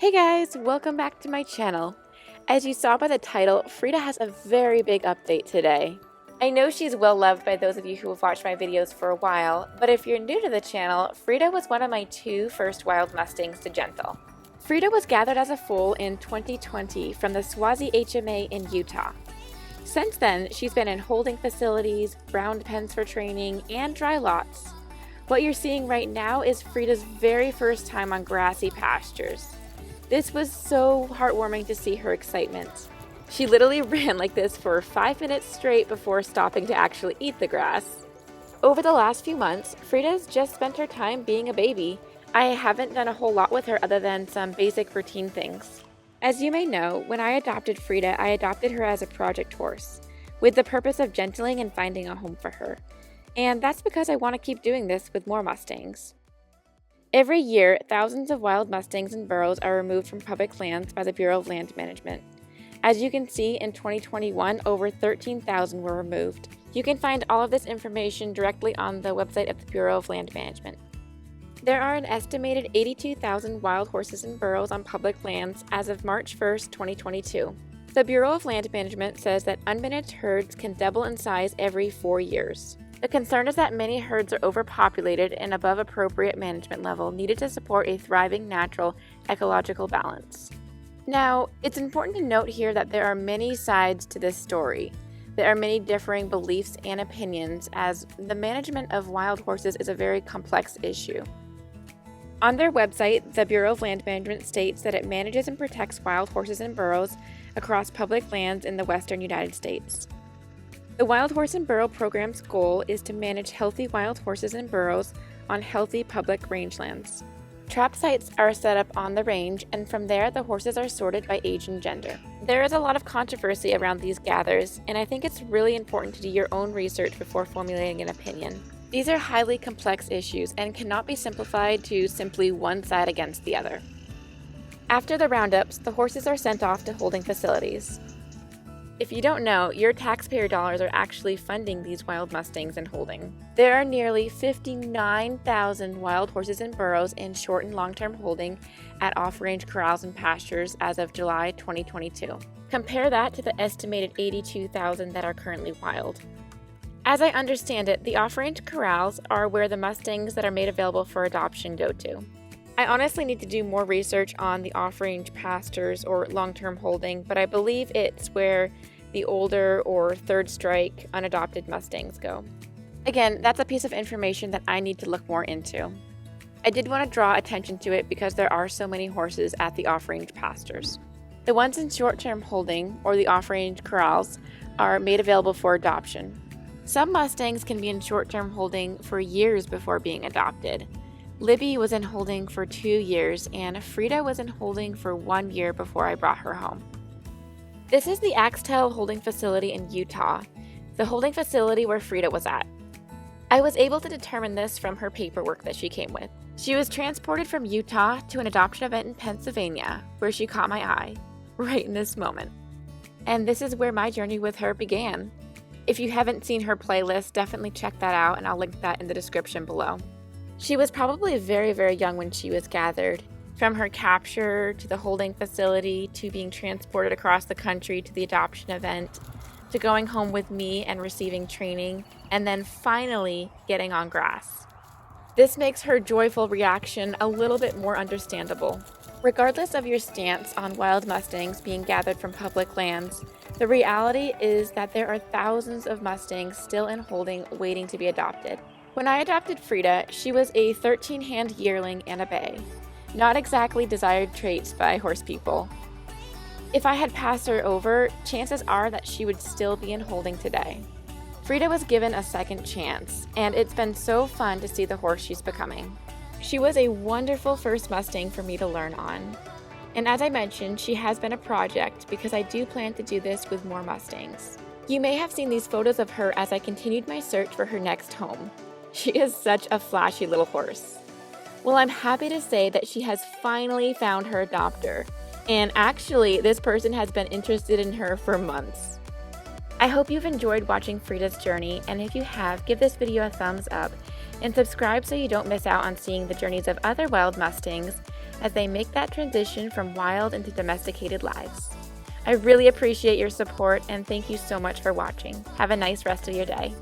Hey guys, welcome back to my channel. As you saw by the title, Frieda has a very big update today. I know she's well loved by those of you who have watched my videos for a while, but if you're new to the channel, Frieda was one of my two first wild Mustangs to gentle. Frieda was gathered as a foal in 2020 from the Swazi HMA in Utah. Since then, she's been in holding facilities, round pens for training, and dry lots. What you're seeing right now is Frieda's very first time on grassy pastures. This was so heartwarming to see her excitement. She literally ran like this for 5 minutes straight before stopping to actually eat the grass. Over the last few months, Frieda's just spent her time being a baby. I haven't done a whole lot with her other than some basic routine things. As you may know, when I adopted Frieda, I adopted her as a project horse, with the purpose of gentling and finding a home for her. And that's because I want to keep doing this with more Mustangs. Every year, thousands of wild Mustangs and burros are removed from public lands by the Bureau of Land Management. As you can see, in 2021, over 13,000 were removed. You can find all of this information directly on the website of the Bureau of Land Management. There are an estimated 82,000 wild horses and burros on public lands as of March 1st, 2022. The Bureau of Land Management says that unmanaged herds can double in size every 4 years. The concern is that many herds are overpopulated and above appropriate management level needed to support a thriving natural ecological balance. Now, it's important to note here that there are many sides to this story. There are many differing beliefs and opinions, as the management of wild horses is a very complex issue. On their website, the Bureau of Land Management states that it manages and protects wild horses and burros across public lands in the western United States. The Wild Horse and Burro program's goal is to manage healthy wild horses and burros on healthy public rangelands. Trap sites are set up on the range, and from there the horses are sorted by age and gender. There is a lot of controversy around these gathers, and I think it's really important to do your own research before formulating an opinion. These are highly complex issues and cannot be simplified to simply one side against the other. After the roundups, the horses are sent off to holding facilities. If you don't know, your taxpayer dollars are actually funding these wild Mustangs and holding. There are nearly 59,000 wild horses and burros in short and long-term holding at off-range corrals and pastures as of July 2022. Compare that to the estimated 82,000 that are currently wild. As I understand it, the off-range corrals are where the Mustangs that are made available for adoption go to. I honestly need to do more research on the off-range pastures or long-term holding, but I believe it's where the older or third strike unadopted Mustangs go. Again, that's a piece of information that I need to look more into. I did want to draw attention to it because there are so many horses at the off-range pastures. The ones in short-term holding, or the off-range corrals, are made available for adoption. Some Mustangs can be in short-term holding for years before being adopted. Libby was in holding for 2 years, and Frieda was in holding for 1 year before I brought her home. This is the Axtell Holding Facility in Utah, the holding facility where Frieda was at. I was able to determine this from her paperwork that she came with. She was transported from Utah to an adoption event in Pennsylvania, where she caught my eye, right in this moment. And this is where my journey with her began. If you haven't seen her playlist, definitely check that out, and I'll link that in the description below. She was probably very, very young when she was gathered. From her capture to the holding facility to being transported across the country to the adoption event to going home with me and receiving training, and then finally getting on grass. This makes her joyful reaction a little bit more understandable. Regardless of your stance on wild Mustangs being gathered from public lands, the reality is that there are thousands of Mustangs still in holding waiting to be adopted. When I adopted Frieda, she was a 13-hand yearling and a bay. Not exactly desired traits by horse people. If I had passed her over, chances are that she would still be in holding today. Frieda was given a second chance, and it's been so fun to see the horse she's becoming. She was a wonderful first Mustang for me to learn on. And as I mentioned, she has been a project because I do plan to do this with more Mustangs. You may have seen these photos of her as I continued my search for her next home. She is such a flashy little horse. Well, I'm happy to say that she has finally found her adopter. And actually, this person has been interested in her for months. I hope you've enjoyed watching Frieda's journey, and if you have, give this video a thumbs up and subscribe so you don't miss out on seeing the journeys of other wild Mustangs as they make that transition from wild into domesticated lives. I really appreciate your support and thank you so much for watching. Have a nice rest of your day.